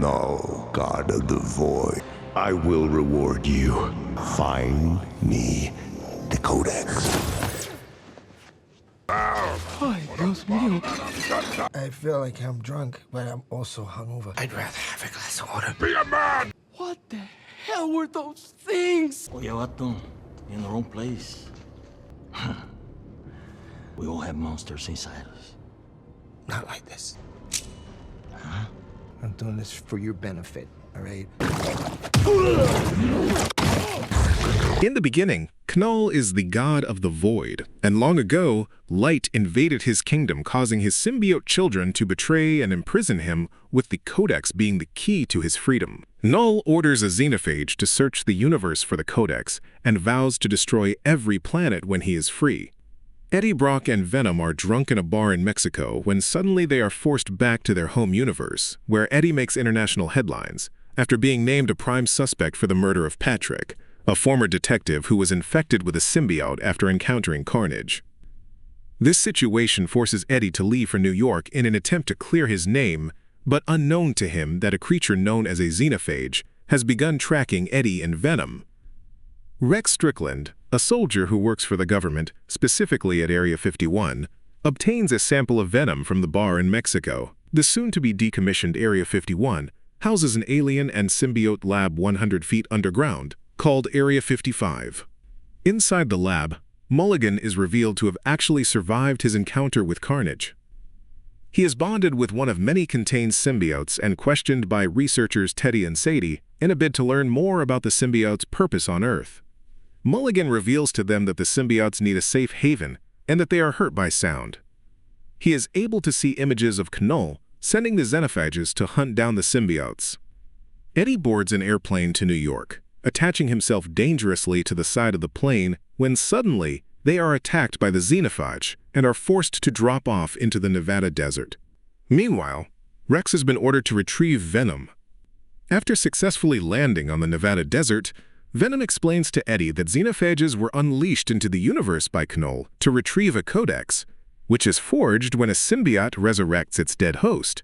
Null, God of the Void. I will reward you. Find me the Codex. Ay, Dios mío. I feel like I'm drunk, but I'm also hungover. I'd rather have a glass of water. Be a man! What the hell were those things? Oye, vato, you're in the wrong place. We all have monsters inside us. Not like this. Huh? I'm doing this for your benefit, all right? In the beginning, Knull is the god of the void, and long ago, light invaded his kingdom, causing his symbiote children to betray and imprison him, with the Codex being the key to his freedom. Knull orders a xenophage to search the universe for the Codex, and vows to destroy every planet when he is free. Eddie, Brock, and Venom are drunk in a bar in Mexico when suddenly they are forced back to their home universe, where Eddie makes international headlines, after being named a prime suspect for the murder of Patrick, a former detective who was infected with a symbiote after encountering Carnage. This situation forces Eddie to leave for New York in an attempt to clear his name, but unknown to him that a creature known as a xenophage has begun tracking Eddie and Venom. Rex Strickland, a soldier who works for the government, specifically at Area 51, obtains a sample of venom from the bar in Mexico. The soon-to-be decommissioned Area 51 houses an alien and symbiote lab 100 feet underground, called Area 55. Inside the lab, Mulligan is revealed to have actually survived his encounter with Carnage. He is bonded with one of many contained symbiotes and questioned by researchers Teddy and Sadie in a bid to learn more about the symbiote's purpose on Earth. Mulligan reveals to them that the symbiotes need a safe haven and that they are hurt by sound. He is able to see images of Knull, sending the xenophages to hunt down the symbiotes. Eddie boards an airplane to New York, attaching himself dangerously to the side of the plane when suddenly they are attacked by the xenophage and are forced to drop off into the Nevada desert. Meanwhile, Rex has been ordered to retrieve Venom. After successfully landing on the Nevada desert, Venom explains to Eddie that xenophages were unleashed into the universe by Knull to retrieve a codex, which is forged when a symbiote resurrects its dead host.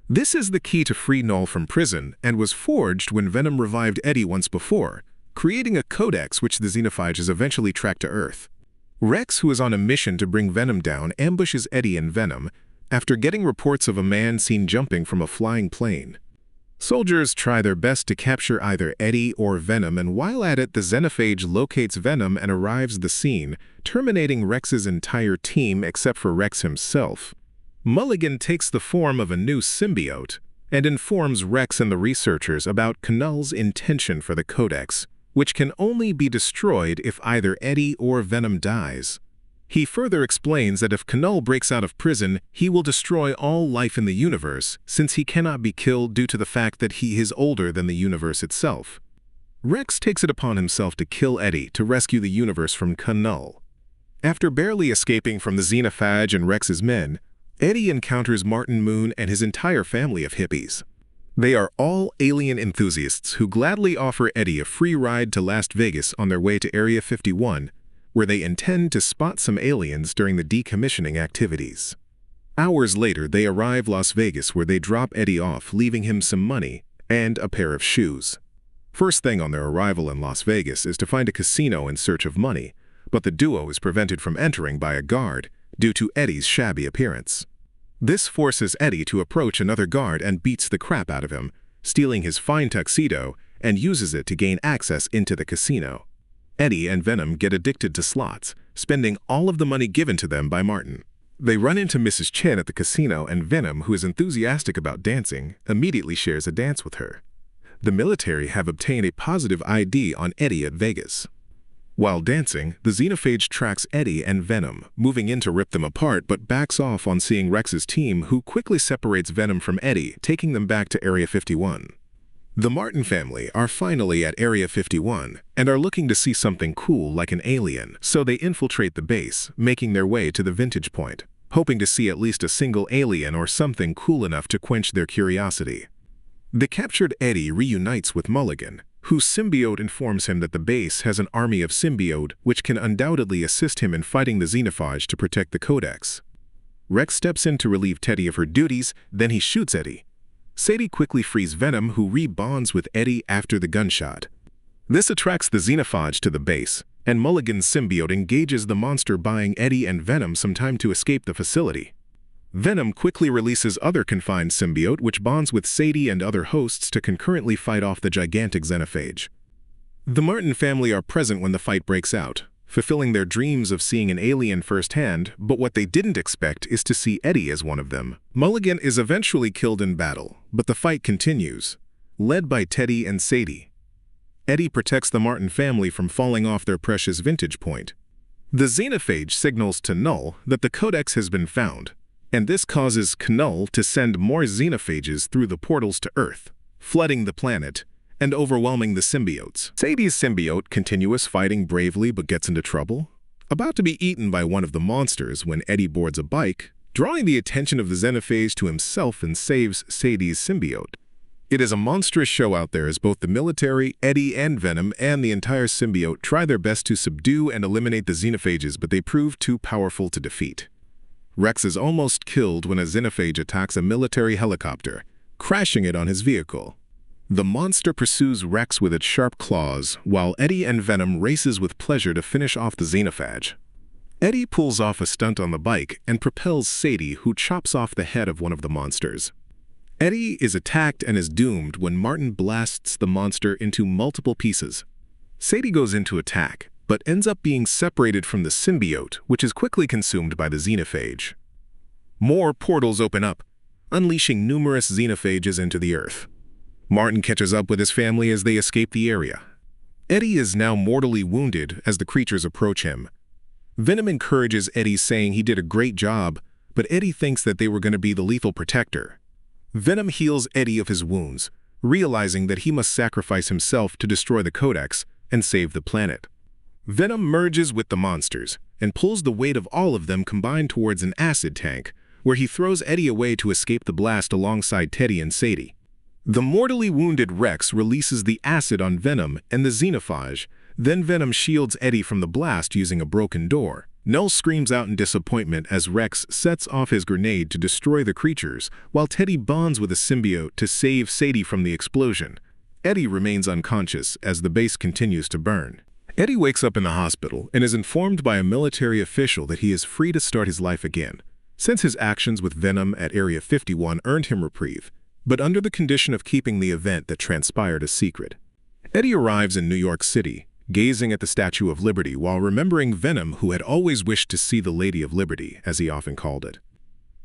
This is the key to free Knull from prison and was forged when Venom revived Eddie once before, creating a codex which the xenophages eventually track to Earth. Rex, who is on a mission to bring Venom down, ambushes Eddie and Venom after getting reports of a man seen jumping from a flying plane. Soldiers try their best to capture either Eddie or Venom, and while at it, the xenophage locates Venom and arrives at the scene, terminating Rex's entire team except for Rex himself. Mulligan takes the form of a new symbiote and informs Rex and the researchers about Knull's intention for the Codex, which can only be destroyed if either Eddie or Venom dies. He further explains that if Knull breaks out of prison, he will destroy all life in the universe, since he cannot be killed due to the fact that he is older than the universe itself. Rex takes it upon himself to kill Eddie to rescue the universe from Knull. After barely escaping from the xenophage and Rex's men, Eddie encounters Martin Moon and his entire family of hippies. They are all alien enthusiasts who gladly offer Eddie a free ride to Las Vegas on their way to Area 51, where they intend to spot some aliens during the decommissioning activities. Hours later, they arrive Las Vegas, where they drop Eddie off, leaving him some money and a pair of shoes. First thing on their arrival in Las Vegas is to find a casino in search of money, but the duo is prevented from entering by a guard due to Eddie's shabby appearance. This forces Eddie to approach another guard and beats the crap out of him, stealing his fine tuxedo and uses it to gain access into the casino. Eddie and Venom get addicted to slots, spending all of the money given to them by Martin. They run into Mrs. Chen at the casino, and Venom, who is enthusiastic about dancing, immediately shares a dance with her. The military have obtained a positive ID on Eddie at Vegas. While dancing, the xenophage tracks Eddie and Venom, moving in to rip them apart, but backs off on seeing Rex's team, who quickly separates Venom from Eddie, taking them back to Area 51. The Martin family are finally at Area 51 and are looking to see something cool like an alien, so they infiltrate the base, making their way to the vantage point, hoping to see at least a single alien or something cool enough to quench their curiosity. The captured Eddie reunites with Mulligan, whose symbiote informs him that the base has an army of symbiote which can undoubtedly assist him in fighting the xenophage to protect the Codex. Rex steps in to relieve Teddy of her duties, then he shoots Eddie. Sadie quickly frees Venom, who rebonds with Eddie after the gunshot. This attracts the xenophage to the base, and Mulligan's symbiote engages the monster, buying Eddie and Venom some time to escape the facility. Venom quickly releases other confined symbiote, which bonds with Sadie and other hosts to concurrently fight off the gigantic xenophage. The Martin family are present when the fight breaks out, fulfilling their dreams of seeing an alien firsthand, but what they didn't expect is to see Eddie as one of them. Mulligan is eventually killed in battle, but the fight continues, led by Teddy and Sadie. Eddie protects the Martin family from falling off their precious vantage point. The xenophage signals to Null that the Codex has been found, and this causes Null to send more xenophages through the portals to Earth, flooding the planet and overwhelming the symbiotes. Sadie's symbiote continues fighting bravely but gets into trouble, about to be eaten by one of the monsters when Eddie boards a bike, drawing the attention of the xenophage to himself and saves Sadie's symbiote. It is a monstrous show out there as both the military, Eddie and Venom, and the entire symbiote try their best to subdue and eliminate the xenophages, but they prove too powerful to defeat. Rex is almost killed when a xenophage attacks a military helicopter, crashing it on his vehicle. The monster pursues Rex with its sharp claws, while Eddie and Venom races with pleasure to finish off the xenophage. Eddie pulls off a stunt on the bike and propels Sadie, who chops off the head of one of the monsters. Eddie is attacked and is doomed when Martin blasts the monster into multiple pieces. Sadie goes into attack, but ends up being separated from the symbiote, which is quickly consumed by the xenophage. More portals open up, unleashing numerous xenophages into the Earth. Martin catches up with his family as they escape the area. Eddie is now mortally wounded as the creatures approach him. Venom encourages Eddie, saying he did a great job, but Eddie thinks that they were going to be the lethal protector. Venom heals Eddie of his wounds, realizing that he must sacrifice himself to destroy the Codex and save the planet. Venom merges with the monsters and pulls the weight of all of them combined towards an acid tank, where he throws Eddie away to escape the blast alongside Teddy and Sadie. The mortally wounded Rex releases the acid on Venom and the xenophage, then Venom shields Eddie from the blast using a broken door. Null screams out in disappointment as Rex sets off his grenade to destroy the creatures, while Teddy bonds with a symbiote to save Sadie from the explosion. Eddie remains unconscious as the base continues to burn. Eddie wakes up in the hospital and is informed by a military official that he is free to start his life again, since his actions with Venom at Area 51 earned him reprieve, but under the condition of keeping the event that transpired a secret. Eddie arrives in New York City, gazing at the Statue of Liberty while remembering Venom, who had always wished to see the Lady of Liberty, as he often called it.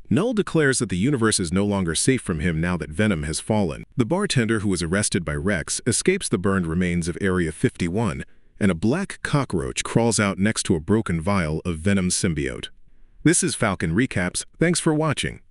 Null declares that the universe is no longer safe from him now that Venom has fallen. The bartender who was arrested by Rex escapes the burned remains of Area 51, and a black cockroach crawls out next to a broken vial of Venom's symbiote. This is Falcon Recaps. Thanks for watching.